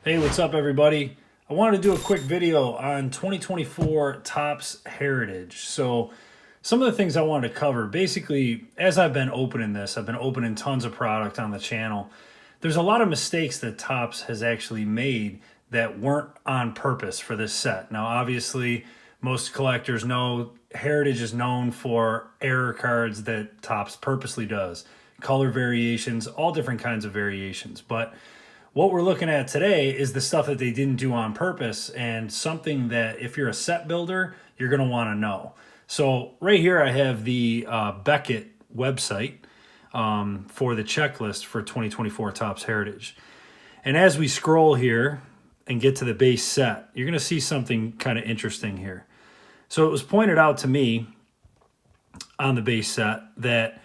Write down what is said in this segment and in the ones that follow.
Hey, what's up, everybody? I wanted to do a quick video on 2024 Topps Heritage. So, some of the things I wanted to cover, basically, as I've been opening this, I've been opening tons of product on the channel. There's a lot of mistakes that Topps has actually made that weren't on purpose for this set. Now, obviously, most collectors know Heritage is known for error cards that Topps purposely does, color variations, all different kinds of variations. But what we're looking at today is the stuff that they didn't do on purpose, and something that if you're a set builder, you're going to want to know. So right here I have the Beckett website for the checklist for 2024 Topps Heritage. And as we scroll here and get to the base set, you're going to see something kind of interesting here. So it was pointed out to me on the base set that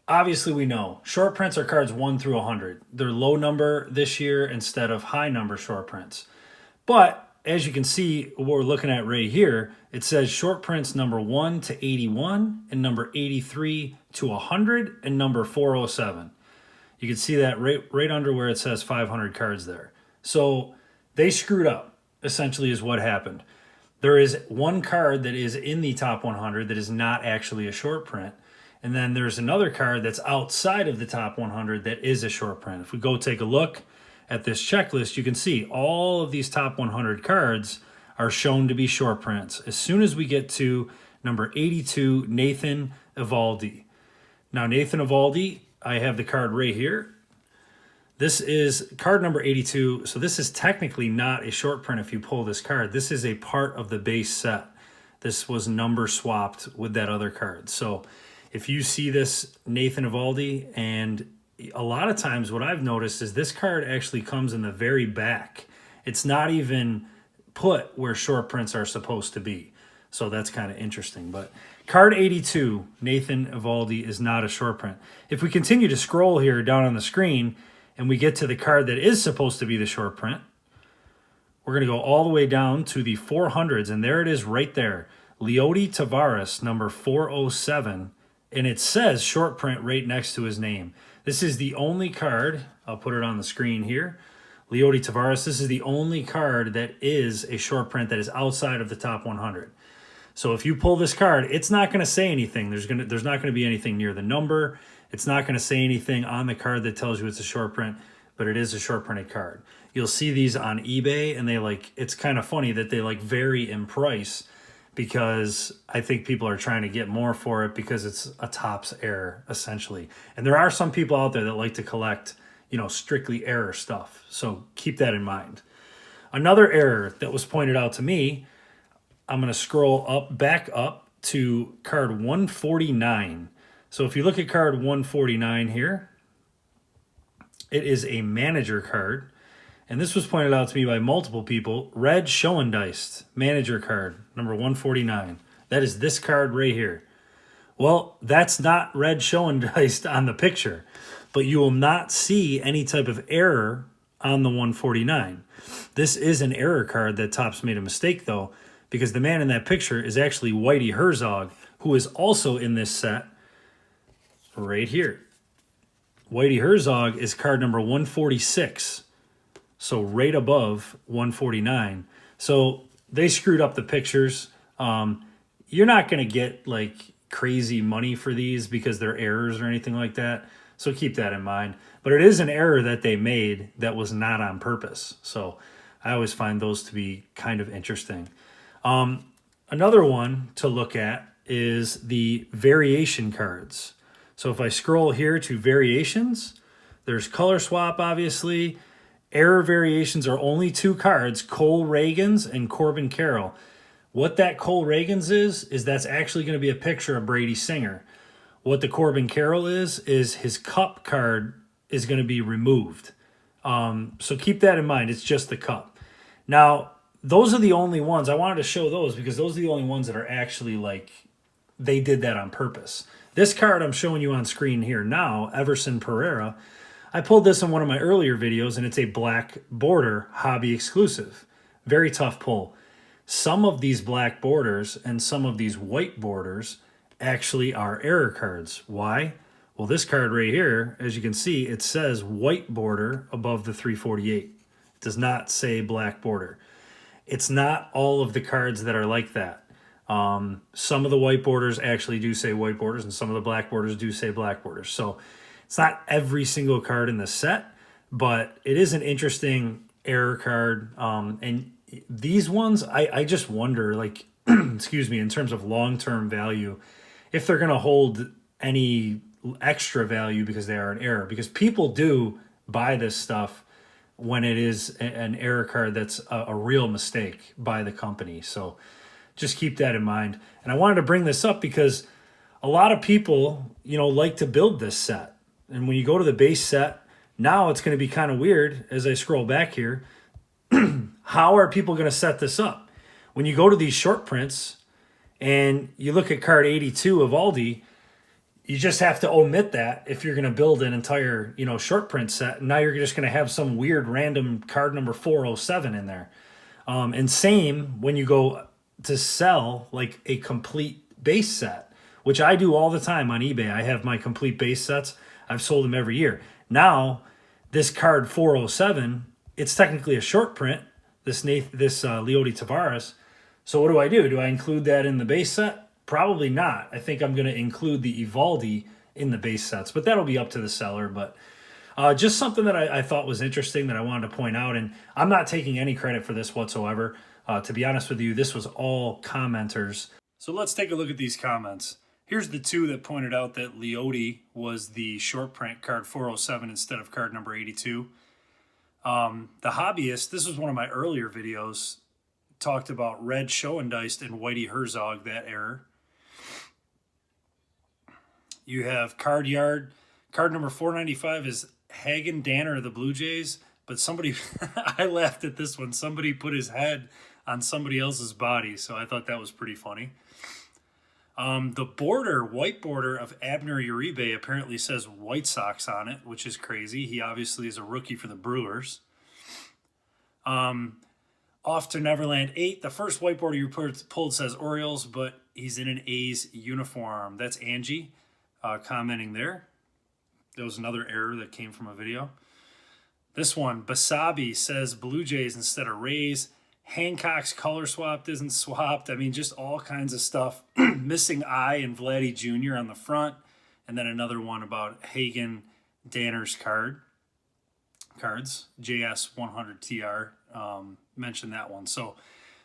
obviously we know short prints are cards 1 through 100. They're low number this year instead of high number short prints. But as you can see, what we're looking at right here, it says short prints number 1 to 81 and number 83 to 100 and number 407. You can see that right under where it says 500 cards there. So they screwed up, essentially, is what happened. There is one card that is in the top 100 that is not actually a short print. And then there's another card that's outside of the top 100 that is a short print. If we go take a look at this checklist, you can see all of these top 100 cards are shown to be short prints as soon as we get to number 82, Nathan Eovaldi. Now, Nathan Eovaldi, I have the card right here. This is card number 82. So this is technically not a short print if you pull this card. This is a part of the base set. This was number swapped with that other card. So if you see this Nathan Eovaldi, and a lot of times what I've noticed is this card actually comes in the very back. It's not even put where short prints are supposed to be. So that's kind of interesting. But card 82, Nathan Eovaldi, is not a short print. If we continue to scroll here down on the screen and we get to the card that is supposed to be the short print, we're going to go all the way down to the 400s, and there it is right there. Leody Taveras, number 407. And it says short print right next to his name. This is the only card, I'll put it on the screen here, Leody Taveras, this is the only card that is a short print that is outside of the top 100. So if you pull this card, it's not going to say anything. There's not going to be anything near the number. It's not going to say anything on the card that tells you it's a short print, but it is a short printed card. You'll see these on eBay, and it's kind of funny that they vary in price, because I think people are trying to get more for it because it's a Topps error, essentially. And there are some people out there that like to collect, strictly error stuff. So keep that in mind. Another error that was pointed out to me, I'm going to scroll back up to card 149. So if you look at card 149 here, it is a manager card. And this was pointed out to me by multiple people. Red Schoendeist, manager card, number 149. That is this card right here. Well, that's not Red Schoendeist on the picture, but you will not see any type of error on the 149. This is an error card that Topps made a mistake, though, because the man in that picture is actually Whitey Herzog, who is also in this set right here. Whitey Herzog is card number 146. So right above 149. So they screwed up the pictures. You're not going to get crazy money for these because they're errors or anything like that. So keep that in mind. But it is an error that they made that was not on purpose. So I always find those to be kind of interesting. Another one to look at is the variation cards. So if I scroll here to variations, there's color swap, obviously. Error variations are only two cards, Cole Reagans and Corbin Carroll. What that Cole Reagans is that's actually going to be a picture of Brady Singer. What the Corbin Carroll is his cup card is going to be removed. So keep that in mind. It's just the cup. Now, those are the only ones. I wanted to show those because those are the only ones that are actually they did that on purpose. This card I'm showing you on screen here now, Everson Pereira, I pulled this in one of my earlier videos, and it's a black border hobby exclusive. Very tough pull. Some of these black borders and some of these white borders actually are error cards. Why? Well, this card right here, as you can see, it says white border above the 348. It does not say black border. It's not all of the cards that are like that. Some of the white borders actually do say white borders, and some of the black borders do say black borders. So it's not every single card in the set, but it is an interesting error card. And these ones, I just wonder, like, excuse me, in terms of long-term value, if they're going to hold any extra value because they are an error. Because people do buy this stuff when it is an error card that's a real mistake by the company. So just keep that in mind. And I wanted to bring this up because a lot of people, like to build this set. And when you go to the base set, now it's going to be kind of weird as I scroll back here. How are people going to set this up? When you go to these short prints and you look at card 82 of Aldi, you just have to omit that if you're going to build an entire, short print set. And now you're just going to have some weird random card number 407 in there. And same when you go to sell like a complete base set, which I do all the time on eBay. I have my complete base sets. I've sold them every year. Now, this card 407, it's technically a short print, this Leody Tavares. So what do? Do I include that in the base set? Probably not. I think I'm going to include the Evaldi in the base sets, but that'll be up to the seller. But just something that I thought was interesting that I wanted to point out, and I'm not taking any credit for this whatsoever. To be honest with you, this was all commenters. So let's take a look at these comments. Here's the two that pointed out that Leody was the short print card 407 instead of card number 82. The hobbyist, this was one of my earlier videos, talked about Red Schoendeist and Whitey Herzog, that error. You have card yard. Card number 495 is Hagen Danner of the Blue Jays. But somebody, I laughed at this one. Somebody put his head on somebody else's body. So I thought that was pretty funny. The border, white border of Abner Uribe apparently says White Sox on it, which is crazy. He obviously is a rookie for the Brewers. Off to Neverland 8. The first white border you pulled says Orioles, but he's in an A's uniform. That's Angie commenting there. There was another error that came from a video. This one, Basabi says Blue Jays instead of Rays. Hancock's color swapped isn't swapped. I mean, just all kinds of stuff. Missing I and Vladdy Jr. on the front. And then another one about Hagen Danner's cards. JS 100TR mentioned that one. So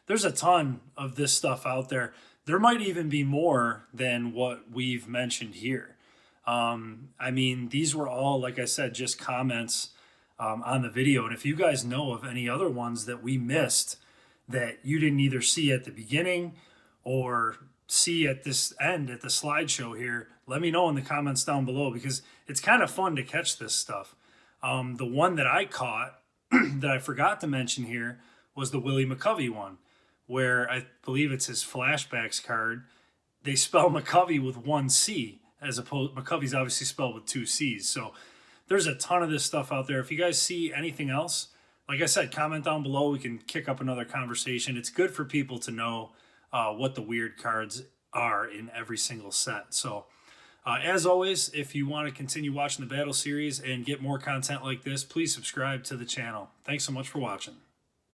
there's a ton of this stuff out there. There might even be more than what we've mentioned here. I mean, these were all, like I said, just comments on the video. And if you guys know of any other ones that we missed that you didn't either see at the beginning or see at this end, at the slideshow here, let me know in the comments down below, because it's kind of fun to catch this stuff. The one that I caught that I forgot to mention here was the Willie McCovey one, where I believe it's his flashbacks card. They spell McCovey with one C, as opposed McCovey's obviously spelled with two C's. So there's a ton of this stuff out there. If you guys see anything else, like I said, comment down below. We can kick up another conversation. It's good for people to know what the weird cards are in every single set. So as always, if you want to continue watching the Battle Series and get more content like this, please subscribe to the channel. Thanks so much for watching.